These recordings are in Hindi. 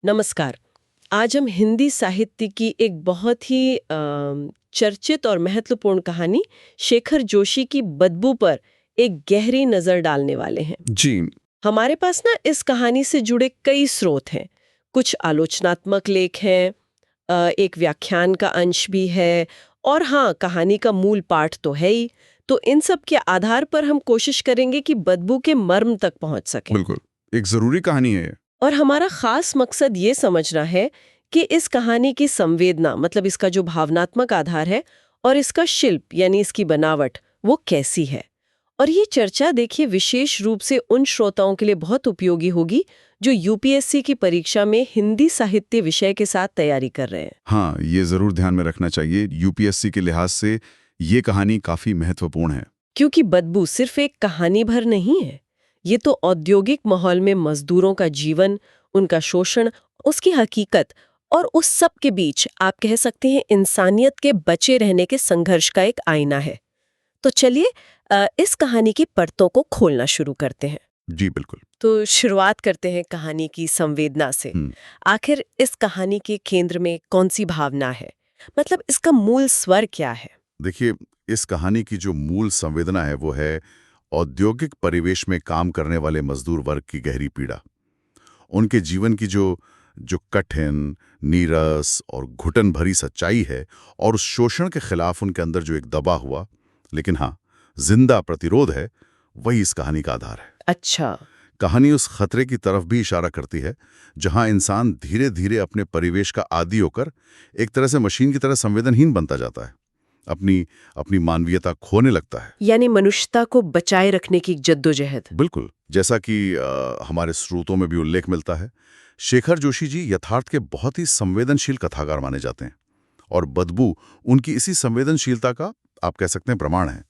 नमस्कार। आज हम हिंदी साहित्य की एक बहुत ही चर्चित और महत्वपूर्ण कहानी शेखर जोशी की बदबू पर एक गहरी नज़र डालने वाले हैं। जी। हमारे पास ना इस कहानी से जुड़े कई स्रोत हैं। कुछ आलोचनात्मक लेख हैं, एक व्याख्यान का अंश भी है, और हाँ, कहानी का मूल पाठ तो है ही। तो इन सब के आधार पर हम कोशिश करेंगे कि बदबू के मर्म तक पहुंच सकें। बिल्कुल, एक जरूरी कहानी है ये। और हमारा खास मकसद ये समझना है कि इस कहानी की संवेदना, मतलब इसका जो भावनात्मक आधार है, और इसका शिल्प यानी इसकी बनावट, वो कैसी है। और ये चर्चा देखिए विशेष रूप से उन श्रोताओं के लिए बहुत उपयोगी होगी जो यूपीएससी की परीक्षा में हिंदी साहित्य विषय के साथ तैयारी कर रहे हैं। हाँ, ये जरूर ध्यान में रखना चाहिए। यूपीएससी के लिहाज से ये कहानी काफी महत्वपूर्ण है। क्योंकि बदबू सिर्फ एक कहानी भर नहीं है, ये तो औद्योगिक माहौल में मजदूरों का जीवन, उनका शोषण, उसकी हकीकत, और उस सब के बीच आप कह सकते हैं इंसानियत के बचे रहने के संघर्ष का एक आईना है। तो चलिए इस कहानी की परतों को खोलना शुरू करते हैं। जी बिल्कुल। तो शुरुआत करते हैं कहानी की संवेदना से। आखिर इस कहानी के केंद्र में कौन सी भावना है, मतलब इसका मूल स्वर क्या है? देखिए, इस कहानी की जो मूल संवेदना है वो है औद्योगिक परिवेश में काम करने वाले मजदूर वर्ग की गहरी पीड़ा। उनके जीवन की जो जो कठिन, नीरस और घुटन भरी सच्चाई है, और उस शोषण के खिलाफ उनके अंदर जो एक दबा हुआ लेकिन हाँ जिंदा प्रतिरोध है, वही इस कहानी का आधार है। अच्छा। कहानी उस खतरे की तरफ भी इशारा करती है जहां इंसान धीरे धीरे अपने परिवेश का आदी होकर एक तरह से मशीन की तरह संवेदनहीन बनता जाता है, अपनी अपनी मानवीयता खोने लगता है। यानी मनुष्यता को बचाए रखने की जद्दोजहद। बिल्कुल, जैसा कि हमारे स्रोतों में भी उल्लेख मिलता है। शेखर जोशी जी यथार्थ के बहुत ही संवेदनशील कथाकार माने जाते हैं, और बदबू उनकी इसी संवेदनशीलता का आप कह सकते हैं प्रमाण है।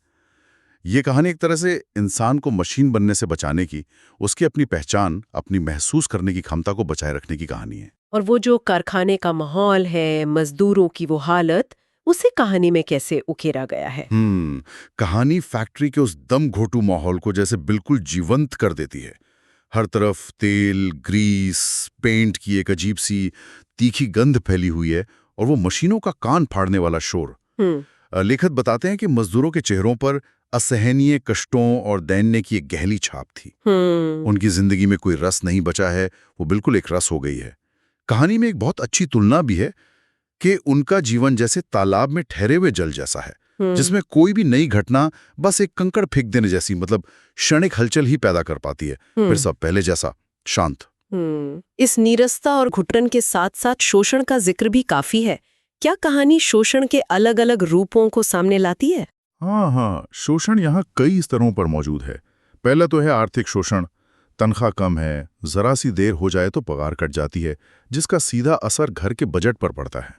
ये कहानी एक तरह से इंसान को मशीन बनने से बचाने की, उसकी अपनी पहचान, अपनी महसूस करने की क्षमता को बचाए रखने की कहानी है। और वो जो कारखाने का माहौल है, मजदूरों की वो हालत, उसे कहानी में कैसे उकेरा गया है? कहानी फैक्ट्री के उस दम घोटू माहौल को जैसे बिल्कुल जीवंत कर देती है। हर तरफ तेल, ग्रीस, पेंट की एक अजीब सी तीखी गंध फैली हुई है, और वो मशीनों का कान फाड़ने वाला शोर। लेखक बताते हैं कि मजदूरों के चेहरों पर असहनीय कष्टों और दैन्य की एक गहरी छाप थी। उनकी जिंदगी में कोई रस नहीं बचा है, वो बिल्कुल एक रस हो गई है। कहानी में एक बहुत अच्छी तुलना भी है कि उनका जीवन जैसे तालाब में ठहरे हुए जल जैसा है, जिसमें कोई भी नई घटना बस एक कंकड़ फेंक देने जैसी, मतलब क्षणिक हलचल ही पैदा कर पाती है, फिर सब पहले जैसा शांत। इस नीरसता और घुटन के साथ साथ शोषण का जिक्र भी काफी है। क्या कहानी शोषण के अलग अलग रूपों को सामने लाती है? हाँ, शोषण यहाँ कई स्तरों पर मौजूद है। पहला तो है आर्थिक शोषण। तनख्वाह कम है, जरा सी देर हो जाए तो पगार कट जाती है, जिसका सीधा असर घर के बजट पर पड़ता है।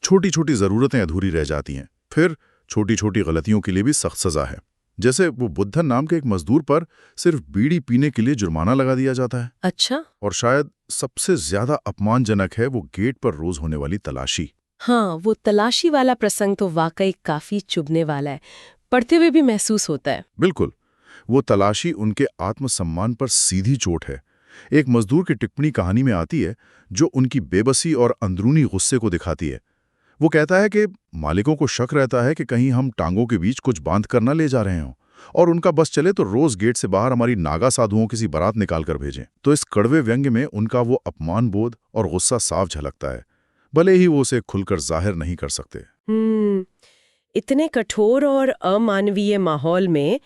छोटी छोटी जरूरतें अधूरी रह जाती हैं। फिर छोटी छोटी गलतियों के लिए भी सख्त सजा है। जैसे वो बुद्धन नाम के एक मजदूर पर सिर्फ बीड़ी पीने के लिए जुर्माना लगा दिया जाता है। अच्छा। और शायद सबसे ज्यादा अपमानजनक है वो गेट पर रोज होने वाली तलाशी। हाँ, वो तलाशी वाला प्रसंग तो वाकई काफी चुभने वाला है, पढ़ते हुए भी महसूस होता है। बिल्कुल, वो तलाशी उनके आत्मसम्मान पर सीधी चोट है। एक मजदूर की टिप्पणी कहानी में आती है जो उनकी बेबसी और अंदरूनी गुस्से को दिखाती है। वो कहता है कि मालिकों को शक रहता है कि कहीं हम टांगों के बीच कुछ बांध कर न ले जा रहे हों, और उनका बस चले तो रोज गेट से बाहर हमारी नागा साधुओं की सी बारात निकाल कर भेजें। तो इस कड़वे व्यंग्य में उनका वो अपमान बोध और गुस्सा साफ झलकता है, भले ही वो उसे खुलकर जाहिर नहीं कर सकते। इतने कठोर और अमानवीय माहौल में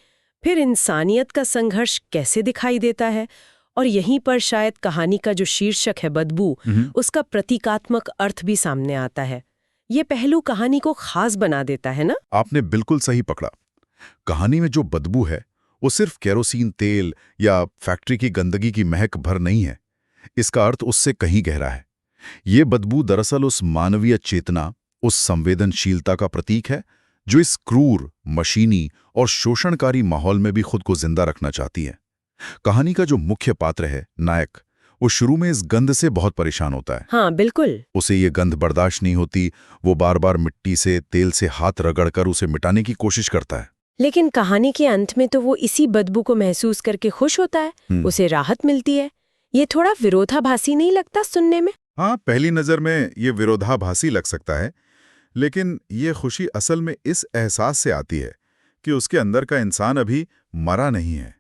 फिर इंसानियत का संघर्ष कैसे दिखाई देता है? और यहीं पर शायद कहानी का जो शीर्षक है बदबू, उसका प्रतीकात्मक अर्थ भी सामने आता है। ये पहलू कहानी को खास बना देता है ना? आपने बिल्कुल सही पकड़ा। कहानी में जो बदबू है वो सिर्फ केरोसिन तेल या फैक्ट्री की गंदगी की महक भर नहीं है। इसका अर्थ उससे कहीं गहरा है। ये बदबू दरअसल उस मानवीय चेतना, उस संवेदनशीलता का प्रतीक है जो इस क्रूर, मशीनी और शोषणकारी माहौल में भी खुद को जिंदा रखना चाहती है। कहानी का जो मुख्य पात्र है, नायक, वो शुरू में इस गंध से बहुत परेशान होता है। हाँ बिल्कुल। उसे ये गंध बर्दाश्त नहीं होती। वो बार बार मिट्टी से, तेल से हाथ रगड़कर उसे मिटाने की कोशिश करता है। लेकिन कहानी के अंत में तो वो इसी बदबू को महसूस करके खुश होता है, उसे राहत मिलती है। ये थोड़ा विरोधाभासी नहीं लगता सुनने में? हाँ, पहली नज़र में ये विरोधाभासी लग सकता है, लेकिन ये खुशी असल में इस एहसास से आती है कि उसके अंदर का इंसान अभी मरा नहीं है।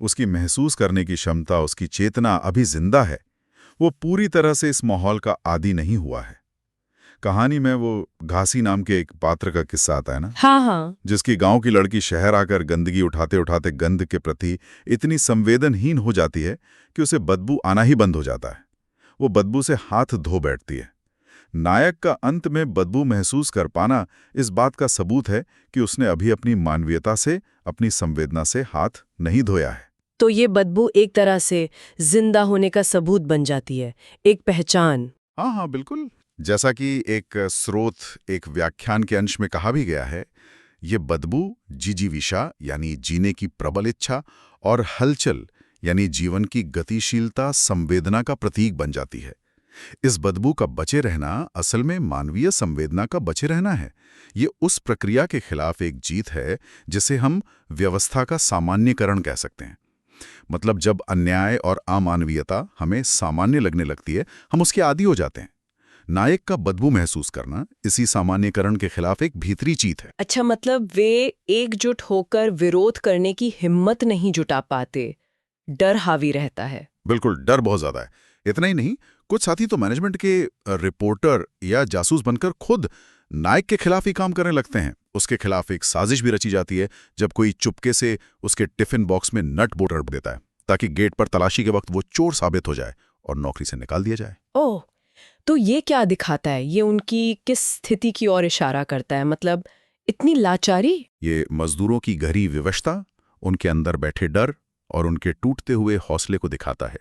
उसकी महसूस करने की क्षमता, उसकी चेतना अभी जिंदा है। वो पूरी तरह से इस माहौल का आदी नहीं हुआ है। कहानी में वो घासी नाम के एक पात्र का किस्सा आता है ना, हाँ हाँ। जिसकी गांव की लड़की शहर आकर गंदगी उठाते उठाते गंध के प्रति इतनी संवेदनहीन हो जाती है कि उसे बदबू आना ही बंद हो जाता है। वो बदबू से हाथ धो बैठती है। नायक का अंत में बदबू महसूस कर पाना इस बात का सबूत है कि उसने अभी अपनी मानवीयता से, अपनी संवेदना से हाथ नहीं धोया है। तो ये बदबू एक तरह से जिंदा होने का सबूत बन जाती है, एक पहचान। हाँ हाँ, बिल्कुल। जैसा कि एक स्रोत, एक व्याख्यान के अंश में कहा भी गया है, ये बदबू जिजीविषा यानी जीने की प्रबल इच्छा और हलचल यानी जीवन की गतिशीलता, संवेदना का प्रतीक बन जाती है। इस बदबू का बचे रहना असल में मानवीय संवेदना का बचे रहना है। ये उस प्रक्रिया के खिलाफ एक जीत है जिसे हम व्यवस्था का सामान्यकरण कह सकते हैं। मतलब जब अन्याय और अमानवीयता हमें सामान्य लगने लगती है, हम उसके आदी हो जाते हैं। नायक का बदबू महसूस करना इसी सामान्यकरण के खिलाफ एक भीतरी जीत है। अच्छा, मतलब वे एकजुट होकर विरोध करने की हिम्मत नहीं जुटा पाते, डर हावी रहता है। बिल्कुल, डर बहुत ज्यादा है। इतना ही नहीं, कुछ साथी तो मैनेजमेंट के रिपोर्टर या जासूस बनकर खुद नायक के खिलाफ ही काम करने लगते हैं। उसके खिलाफ एक साजिश भी रची जाती है जब कोई चुपके से उसके टिफिन बॉक्स में नट बोल्ट रख देता है, ताकि गेट पर तलाशी के वक्त वो चोर साबित हो जाए और नौकरी से निकाल दिया जाए। ओह, तो ये क्या दिखाता है? ये उनकी किस स्थिति की ओर इशारा करता है? मतलब इतनी लाचारी? ये मजदूरों की गहरी विवशता, उनके अंदर बैठे डर और उनके टूटते हुए हौसले को दिखाता है।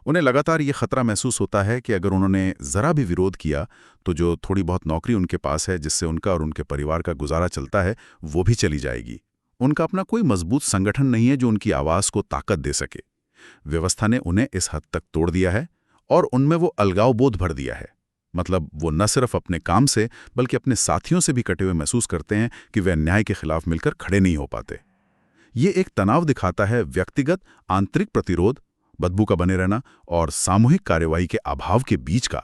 उन्हें लगातार ये खतरा महसूस होता है कि अगर उन्होंने जरा भी विरोध किया तो जो थोड़ी बहुत नौकरी उनके पास है, जिससे उनका और उनके परिवार का गुजारा चलता है, वो भी चली जाएगी। उनका अपना कोई मजबूत संगठन नहीं है जो उनकी आवाज को ताकत दे सके। व्यवस्था ने उन्हें इस हद तक तोड़ दिया है और उनमें वो अलगाव बोध भर दिया है। मतलब वो न सिर्फ अपने काम से बल्कि अपने साथियों से भी कटे हुए महसूस करते हैं कि वे अन्याय के खिलाफ मिलकर खड़े नहीं हो पाते। ये एक तनाव दिखाता है व्यक्तिगत आंतरिक प्रतिरोध, बदबू का बने रहना और सामूहिक कार्यवाही के अभाव के बीच का।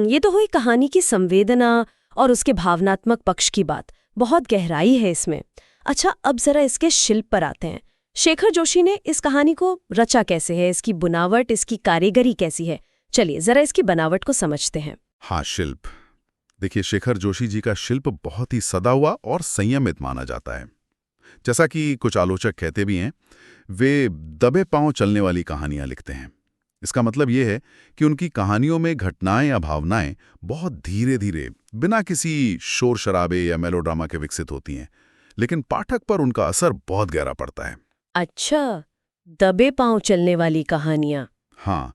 ये तो हुई कहानी की संवेदना और उसके भावनात्मक पक्ष की बात। बहुत गहराई है इसमें। अच्छा, अब जरा इसके शिल्प पर आते हैं। शेखर जोशी ने इस कहानी को रचा कैसे है? इसकी बुनावट, इसकी कारीगरी कैसी है? चलिए जरा इसकी बनावट को समझते हैं। हाँ, शिल्प। देखिए, शेखर जोशी जी का शिल्प बहुत ही सदा हुआ और संयमित माना जाता है। जैसा कि कुछ आलोचक कहते भी हैं, वे दबे पांव चलने वाली कहानियां लिखते हैं। इसका मतलब यह है कि उनकी कहानियों में घटनाएं या भावनाएं बहुत धीरे धीरे, बिना किसी शोर शराबे या मेलोड्रामा के विकसित होती हैं, लेकिन पाठक पर उनका असर बहुत गहरा पड़ता है। अच्छा, दबे पांव चलने वाली कहानियां। हाँ,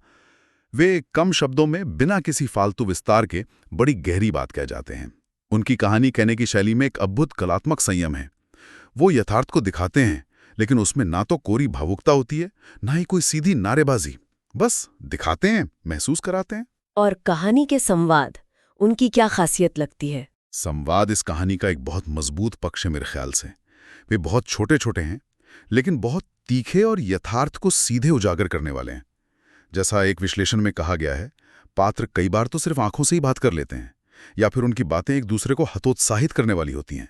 वे कम शब्दों में बिना किसी फालतू विस्तार के बड़ी गहरी बात कह जाते हैं। उनकी कहानी कहने की शैली में एक अद्भुत कलात्मक संयम है। वो यथार्थ को दिखाते हैं, लेकिन उसमें ना तो कोरी भावुकता होती है, ना ही कोई सीधी नारेबाजी। बस दिखाते हैं, महसूस कराते हैं। और कहानी के संवाद, उनकी क्या खासियत लगती है? संवाद इस कहानी का एक बहुत मजबूत पक्ष है मेरे ख्याल से। वे बहुत छोटे छोटे हैं, लेकिन बहुत तीखे और यथार्थ को सीधे उजागर करने वाले हैं। जैसा एक विश्लेषण में कहा गया है, पात्र कई बार तो सिर्फ आंखों से ही बात कर लेते हैं, या फिर उनकी बातें एक दूसरे को हतोत्साहित करने वाली होती हैं।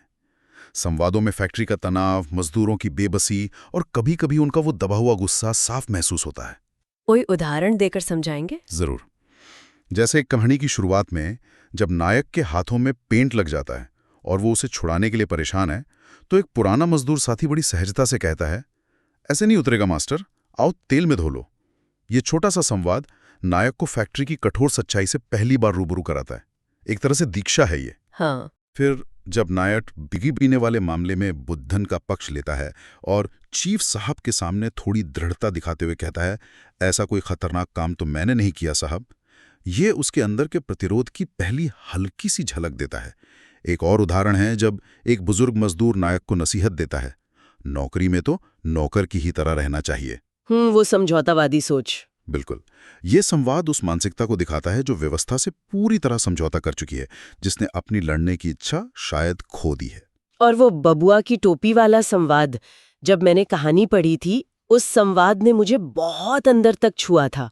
संवादों में फैक्ट्री का तनाव, मजदूरों की बेबसी और कभी कभी उनका वो दबा हुआ गुस्सा साफ महसूस होता है। कोई उदाहरण देकर समझाएंगे? जरूर। जैसे कहानी की शुरुआत में जब नायक के हाथों में पेंट लग जाता है और वो उसे छुड़ाने के लिए परेशान है, तो एक पुराना मजदूर साथी बड़ी सहजता से कहता है, ऐसे नहीं उतरेगा मास्टर, आओ तेल में धो लो। ये छोटा सा संवाद नायक को फैक्ट्री की कठोर सच्चाई से पहली बार रूबरू कराता है। एक तरह से दीक्षा है ये। हाँ। फिर जब नायक बिगी पीने वाले मामले में बुद्धन का पक्ष लेता है और चीफ साहब के सामने थोड़ी दृढ़ता दिखाते हुए कहता है, ऐसा कोई खतरनाक काम तो मैंने नहीं किया साहब, ये उसके अंदर के प्रतिरोध की पहली हल्की सी झलक देता है। एक और उदाहरण है जब एक बुजुर्ग मजदूर नायक को नसीहत देता है, नौकरी में तो नौकर की ही तरह रहना चाहिए। वो समझौतावादी सोच। बिल्कुल। ये संवाद उस मानसिकता को दिखाता है जो व्यवस्था से पूरी तरह समझौता कर चुकी है, जिसने अपनी लड़ने की इच्छा शायद खो दी है। और वो बबुआ की टोपी वाला संवाद, जब मैंने कहानी पढ़ी थी, उस संवाद ने मुझे बहुत अंदर तक छुआ था।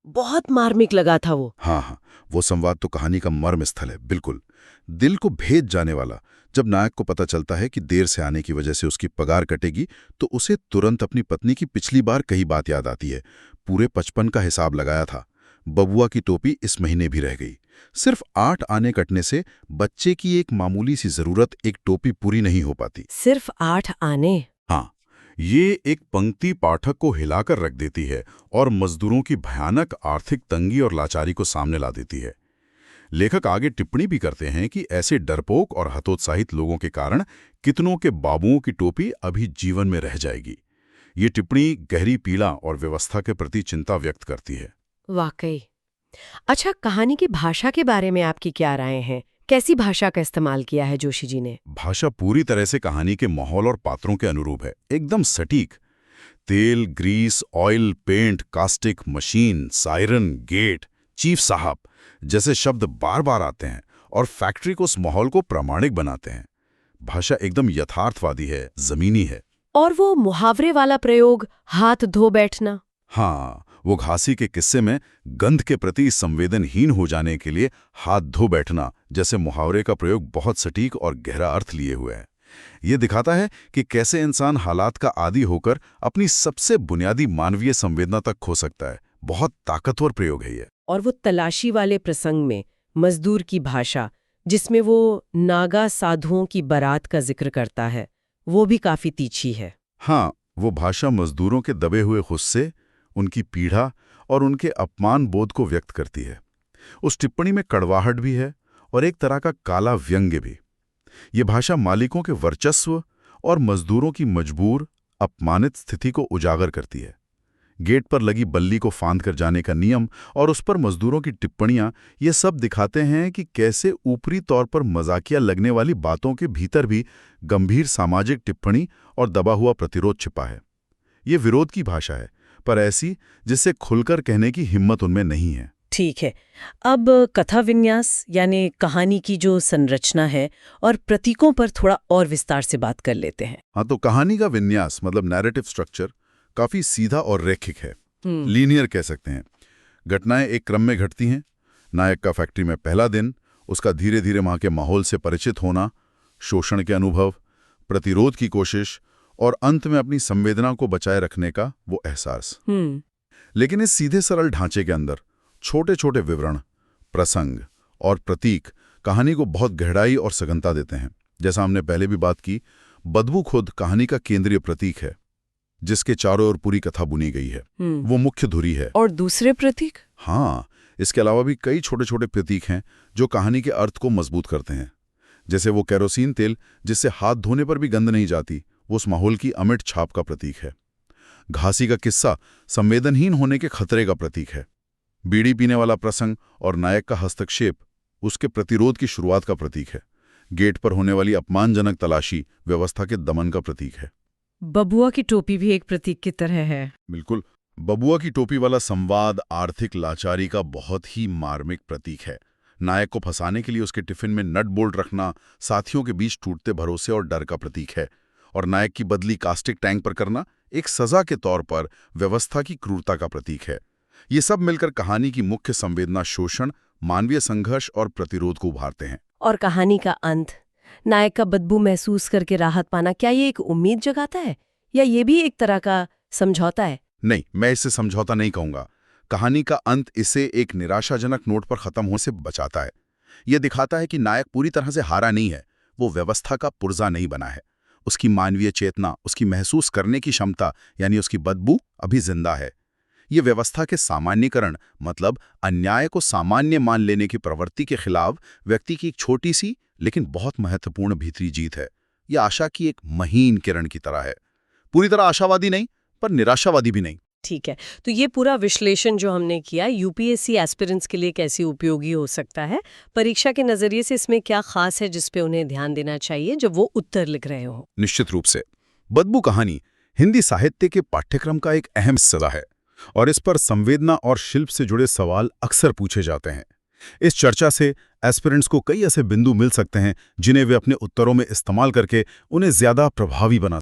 बहुत मार्मिक लगा था वो। हाँ, वो संवाद तो कहानी का मर्म स्थल है, बिल्कुल। दिल को भेद जाने वाला। जब नायक को पता चलता है कि देर से आने की वजह से उसकी पगार कटेगी, तो उसे तुरंत अपनी पत्नी की पिछली बार कही बात याद आती है। पूरे 55 का हिसाब लगाया था। बबुआ की टोपी इस महीने भी रह गई। सिर्फ 8 आने कटने से बच्चे की एक मामूली सी जरूरत, एक टोपी, पूरी नहीं हो पाती। सिर्फ 8 आने। हाँ, ये एक पंक्ति पाठक को हिलाकर रख देती है और मजदूरों की भयानक आर्थिक तंगी और लाचारी को सामने ला देती है। लेखक आगे टिप्पणी भी करते हैं कि ऐसे डरपोक और हतोत्साहित लोगों के कारण कितनों के बाबुओं की टोपी अभी जीवन में रह जाएगी। ये टिप्पणी गहरी पीड़ा और व्यवस्था के प्रति चिंता व्यक्त करती है। वाकई। अच्छा, कहानी की भाषा के बारे में आपकी क्या राय है? कैसी भाषा का इस्तेमाल किया है जोशी जी ने? भाषा पूरी तरह से कहानी के माहौल और पात्रों के अनुरूप है, एकदम सटीक। तेल, grease, oil, paint, caustic, machine, siren, gate, chief साहब जैसे शब्द बार बार आते हैं और फैक्ट्री को उस माहौल को प्रामाणिक बनाते हैं। भाषा एकदम यथार्थवादी है, जमीनी है। और वो मुहावरे वाला प्रयोग, हाथ धो बैठना। हाँ, वो घासी के किस्से में गंध के प्रति संवेदनहीन हो जाने के लिए हाथ धो बैठना जैसे मुहावरे का प्रयोग बहुत सटीक और गहरा अर्थ लिए हुए है। ये दिखाता है कि कैसे इंसान हालात का आदी होकर अपनी सबसे बुनियादी मानवीय संवेदना तक खो सकता है। बहुत ताकतवर प्रयोग है ये। और वो तलाशी वाले प्रसंग में मजदूर की भाषा, जिसमें वो नागा साधुओं की बारात का जिक्र करता है, वो भी काफी तीखी है। हाँ, वो भाषा मजदूरों के दबे हुए गुस्से, उनकी पीड़ा और उनके अपमान बोध को व्यक्त करती है। उस टिप्पणी में कड़वाहट भी है और एक तरह का काला व्यंग्य भी। ये भाषा मालिकों के वर्चस्व और मजदूरों की मजबूर, अपमानित स्थिति को उजागर करती है। गेट पर लगी बल्ली को फांद कर जाने का नियम और उस पर मजदूरों की टिप्पणियां, ये सब दिखाते हैं कि कैसे ऊपरी तौर पर मजाकिया लगने वाली बातों के भीतर भी गंभीर सामाजिक टिप्पणी और दबा हुआ प्रतिरोध छिपा है। ये विरोध की भाषा है, पर ऐसी जिससे खुलकर कहने की हिम्मत उनमें नहीं है। ठीक है, अब कथा विन्यास यानी कहानी की जो संरचना है और प्रतीकों पर थोड़ा और विस्तार से बात कर लेते हैं। हाँ, तो कहानी का विन्यास मतलब नैरेटिव स्ट्रक्चर काफी सीधा और रैखिक है, लीनियर कह सकते हैं। घटनाएं एक क्रम में घटती हैं। नायक का फैक्ट्री में पहला दिन, उसका धीरे धीरे वहां के माहौल से परिचित होना, शोषण के अनुभव, प्रतिरोध की कोशिश और अंत में अपनी संवेदना को बचाए रखने का वो एहसास। लेकिन इस सीधे सरल ढांचे के अंदर छोटे छोटे विवरण, प्रसंग और प्रतीक कहानी को बहुत गहराई और सघनता देते हैं। जैसा हमने पहले भी बात की, बदबू खुद कहानी का केंद्रीय प्रतीक है, जिसके चारों ओर पूरी कथा बुनी गई है। वो मुख्य धुरी है। और दूसरे प्रतीक? हाँ, इसके अलावा भी कई छोटे छोटे प्रतीक हैं जो कहानी के अर्थ को मजबूत करते हैं। जैसे वो केरोसिन तेल जिससे हाथ धोने पर भी गंध नहीं जाती, वो उस माहौल की अमिट छाप का प्रतीक है। घासी का किस्सा संवेदनहीन होने के खतरे का प्रतीक है। बीड़ी पीने वाला प्रसंग और नायक का हस्तक्षेप उसके प्रतिरोध की शुरुआत का प्रतीक है। गेट पर होने वाली अपमानजनक तलाशी व्यवस्था के दमन का प्रतीक है। बबुआ की टोपी भी एक प्रतीक की तरह है। बिल्कुल, बबुआ की टोपी वाला संवाद आर्थिक लाचारी का बहुत ही मार्मिक प्रतीक है। नायक को फंसाने के लिए उसके टिफिन में नट बोल्ट रखना साथियों के बीच टूटते भरोसे और डर का प्रतीक है। और नायक की बदली कास्टिक टैंक पर करना एक सजा के तौर पर व्यवस्था की क्रूरता का प्रतीक है। ये सब मिलकर कहानी की मुख्य संवेदना शोषण, मानवीय संघर्ष और प्रतिरोध को उभारते हैं। और कहानी का अंत, नायक का बदबू महसूस करके राहत पाना, क्या ये एक उम्मीद जगाता है या ये भी एक तरह का समझौता है? नहीं, मैं इसे समझौता नहीं कहूंगा। कहानी का अंत इसे एक निराशाजनक नोट पर खत्म होने से बचाता है। यह दिखाता है कि नायक पूरी तरह से हारा नहीं है, वो व्यवस्था का पुर्जा नहीं बना है। उसकी मानवीय चेतना, उसकी महसूस करने की क्षमता यानी उसकी बदबू अभी जिंदा है। ये व्यवस्था के सामान्यीकरण मतलब अन्याय को सामान्य मान लेने की प्रवृत्ति के खिलाफ व्यक्ति की एक छोटी सी लेकिन बहुत महत्वपूर्ण भीतरी जीत है। यह आशा की एक महीन किरण की तरह है, पूरी तरह आशावादी नहीं पर निराशावादी भी नहीं। ठीक है, तो ये पूरा विश्लेषण जो हमने किया यूपीएससी एस्पिरेंट्स के लिए कैसे उपयोगी हो सकता है, परीक्षा के नजरिए से इसमें क्या खास है जिस पे उन्हें ध्यान देना चाहिए जब वो उत्तर लिख रहे हो? निश्चित रूप से बदबू कहानी हिंदी साहित्य के पाठ्यक्रम का एक अहम हिस्सा है और इस पर संवेदना और शिल्प से जुड़े सवाल अक्सर पूछे जाते हैं। इस चर्चा से एस्पिरेंट्स को कई ऐसे बिंदु मिल सकते हैं जिन्हें वे अपने उत्तरों में इस्तेमाल करके उन्हें ज्यादा प्रभावी बना